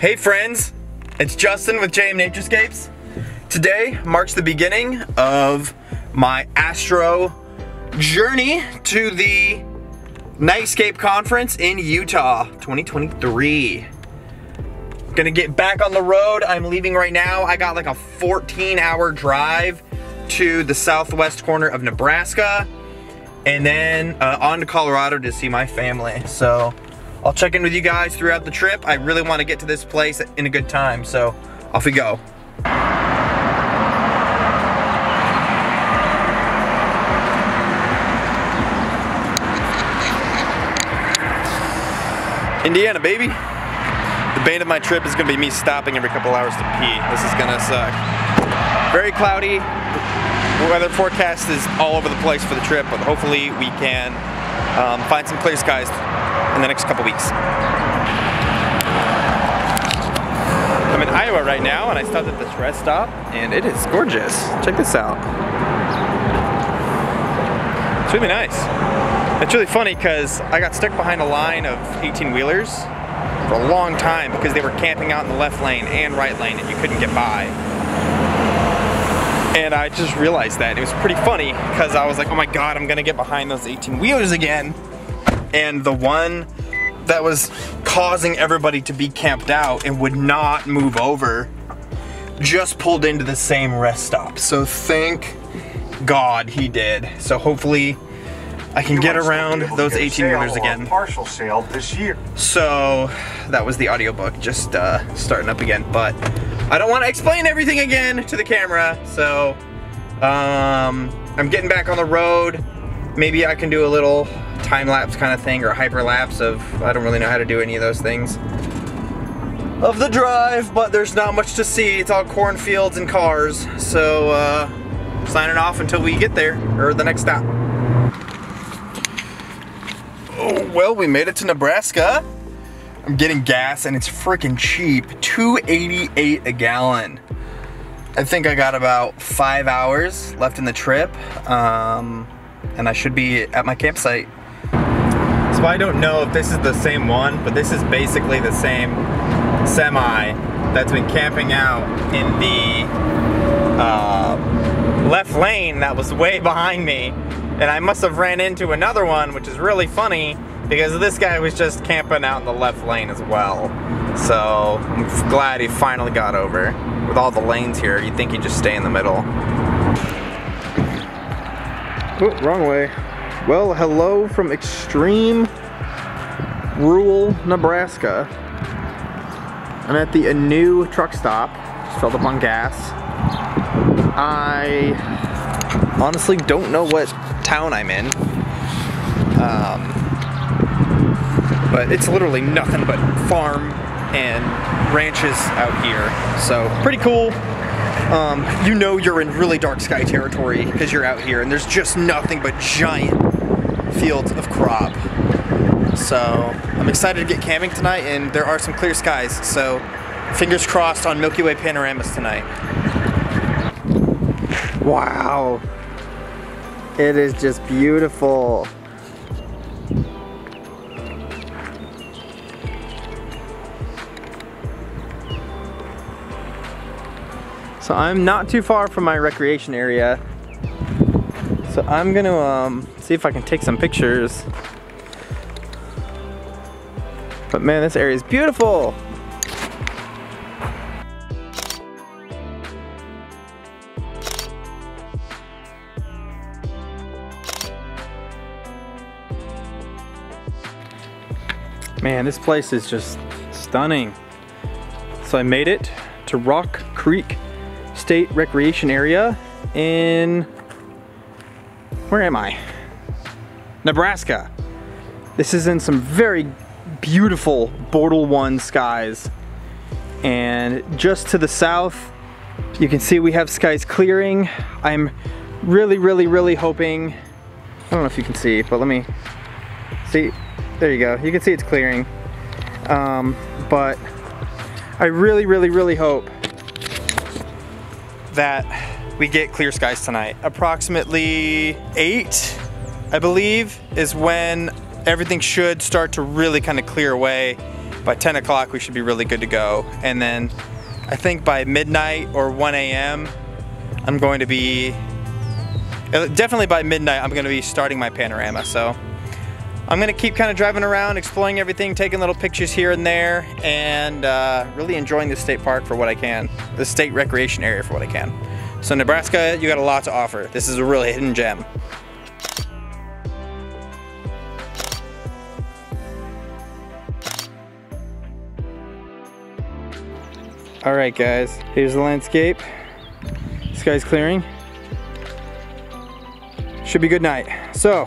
Hey friends, it's Justin with JM NatureScapes. Today marks the beginning of my Astro journey to the NightScape conference in Utah 2023. Gonna get back on the road. I'm leaving right now. I got like a 14-hour drive to the southwest corner of Nebraska and then on to Colorado to see my family. So I'll check in with you guys throughout the trip. I really want to get to this place in a good time, so off we go. Indiana, baby. The bane of my trip is gonna be me stopping every couple hours to pee. This is gonna suck. Very cloudy. The weather forecast is all over the place for the trip, but hopefully we can find some clear skies in the next couple weeks. I'm in Iowa right now, and I stopped at this rest stop, and it is gorgeous. Check this out. It's really nice. It's really funny because I got stuck behind a line of 18-wheelers for a long time because they were camping out in the left lane and right lane and you couldn't get by. And I just realized that. It was pretty funny because I was like, oh my god, I'm gonna get behind those 18-wheelers again. And the one that was causing everybody to be camped out and would not move over just pulled into the same rest stop. So thank God he did. So hopefully I can get around those 18-wheelers again. Partial sale this year. So that was the audiobook just starting up again, but I don't want to explain everything again to the camera. So I'm getting back on the road. Maybe I can do a little time-lapse kind of thing or a hyperlapse of, I don't really know how to do any of those things, of the drive, but there's not much to see. It's all cornfields and cars. So signing off until we get there, or the next stop. Oh, well, we made it to Nebraska. I'm getting gas and it's freaking cheap. $2.88 a gallon. I think I got about 5 hours left in the trip, and I should be at my campsite. So I don't know if this is the same one, but this is basically the same semi that's been camping out in the left lane that was way behind me. And I must have ran into another one, which is really funny because this guy was just camping out in the left lane as well. So I'm glad he finally got over. With all the lanes here, you'd think he'd just stay in the middle. Oh, wrong way. Well, hello from extreme rural Nebraska. I'm at the new truck stop, just filled up on gas. I honestly don't know what town I'm in, but it's literally nothing but farm and ranches out here, so pretty cool. You know you're in really dark sky territory because you're out here and there's just nothing but giant fields of crop. So I'm excited to get camping tonight, and there are some clear skies, so fingers crossed on Milky Way panoramas tonight. Wow. It is just beautiful. So I'm not too far from my recreation area. So I'm gonna see if I can take some pictures. But man, this area is beautiful. Man, this place is just stunning. So I made it to Rock Creek State Recreation Area in, where am I? Nebraska. This is in some very beautiful Bortle 1 skies. And just to the south, you can see we have skies clearing. I'm really hoping, I don't know if you can see, but let me see. There you go. You can see it's clearing. But I really hope that we get clear skies tonight. Approximately 8, I believe, is when everything should start to really kind of clear away. by 10 o'clock we should be really good to go. And then I think by midnight or 1 a.m. I'm going to be, definitely by midnight I'm going to be starting my panorama. So I'm going to keep kind of driving around, exploring everything, taking little pictures here and there, and really enjoying the state park for what I can, the state recreation area for what I can. So Nebraska, you got a lot to offer. This is a really hidden gem. All right guys, here's the landscape. Sky's clearing. Should be good night. So,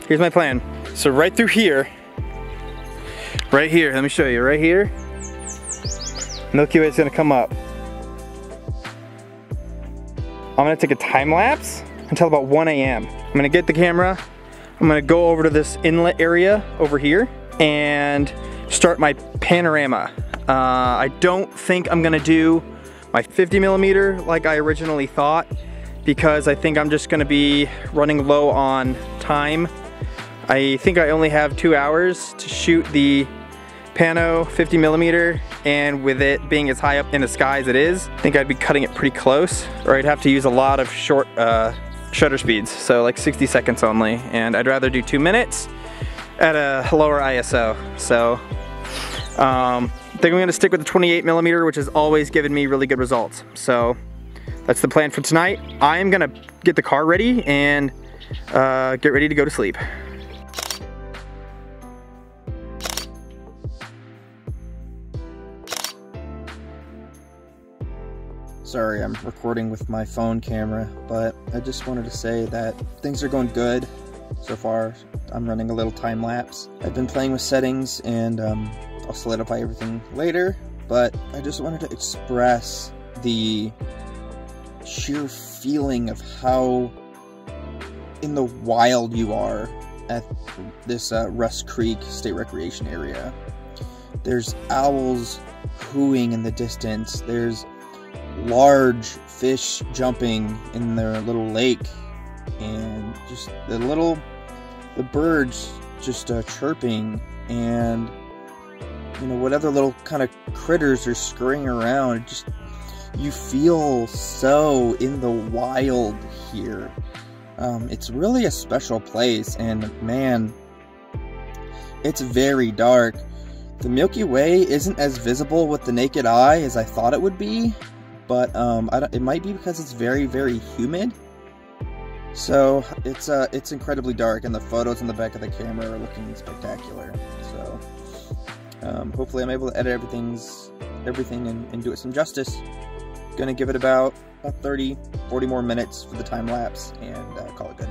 here's my plan. So right through here, right here, let me show you, right here, Milky Way is gonna come up. I'm gonna take a time lapse until about 1 a.m. I'm gonna get the camera, I'm gonna go over to this inlet area over here and start my panorama. I don't think I'm gonna do my 50mm like I originally thought, because I think I'm just gonna be running low on time. I think I only have 2 hours to shoot the Pano 50mm, and with it being as high up in the sky as it is, I think I'd be cutting it pretty close, or I'd have to use a lot of short shutter speeds, so like 60 seconds only, and I'd rather do 2 minutes at a lower ISO. So I think I'm gonna stick with the 28mm, which has always given me really good results. So that's the plan for tonight. I am gonna get the car ready and get ready to go to sleep. Sorry, I'm recording with my phone camera, but I just wanted to say that things are going good so far. I'm running a little time lapse. I've been playing with settings, and I'll solidify everything later, but I just wanted to express the sheer feeling of how in the wild you are at this Rust Creek State Recreation Area. There's owls hooting in the distance. There's large fish jumping in their little lake, and just the birds just chirping, and you know, what other little kind of critters are scurrying around. Just, you feel so in the wild here. It's really a special place, and man, it's very dark. The Milky Way isn't as visible with the naked eye as I thought it would be, but it might be because it's very, very humid. So it's incredibly dark, and the photos in the back of the camera are looking spectacular. So hopefully I'm able to edit everything and do it some justice. Gonna give it about 30, 40 more minutes for the time lapse, and call it good.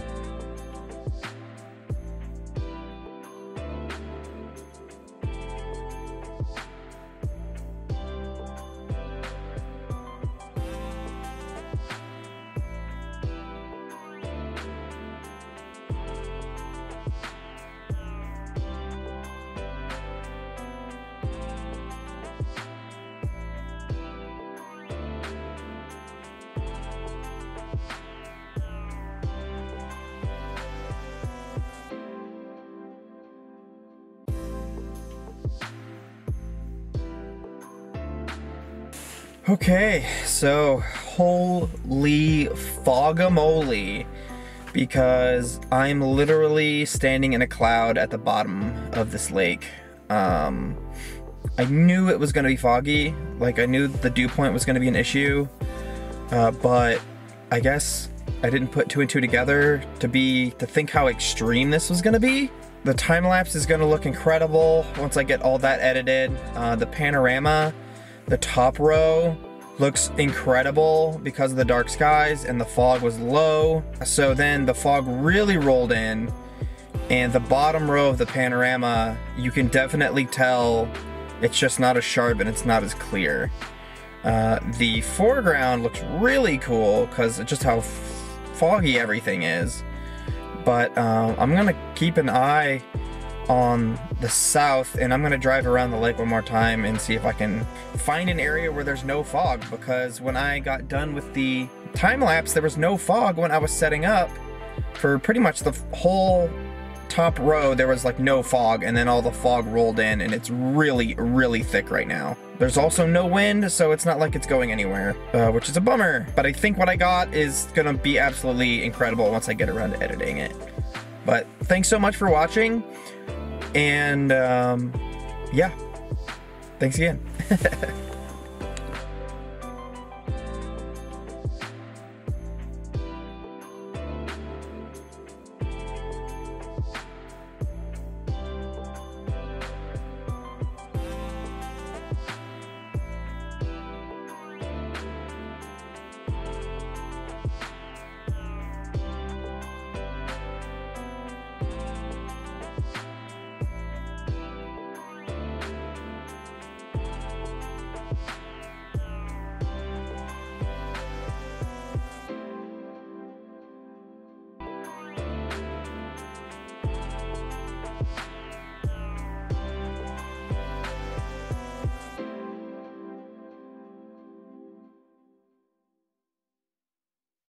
Okay, so holy fogamoly, because I'm literally standing in a cloud at the bottom of this lake. I knew it was going to be foggy, like I knew the dew point was going to be an issue, but I guess I didn't put 2 and 2 together to think how extreme this was going to be. The time lapse is going to look incredible once I get all that edited. The panorama, the top row, looks incredible because of the dark skies, and the fog was low. So then the fog really rolled in, and the bottom row of the panorama, you can definitely tell it's just not as sharp and it's not as clear. The foreground looks really cool because just how foggy everything is. But I'm gonna keep an eye on the south, and I'm gonna drive around the lake one more time and see if I can find an area where there's no fog, because when I got done with the time lapse there was no fog when I was setting up for pretty much the whole top row there was like no fog, and then all the fog rolled in, and it's really, really thick right now. There's also no wind, so it's not like it's going anywhere, which is a bummer. But I think what I got is gonna be absolutely incredible once I get around to editing it. But thanks so much for watching, and yeah, thanks again.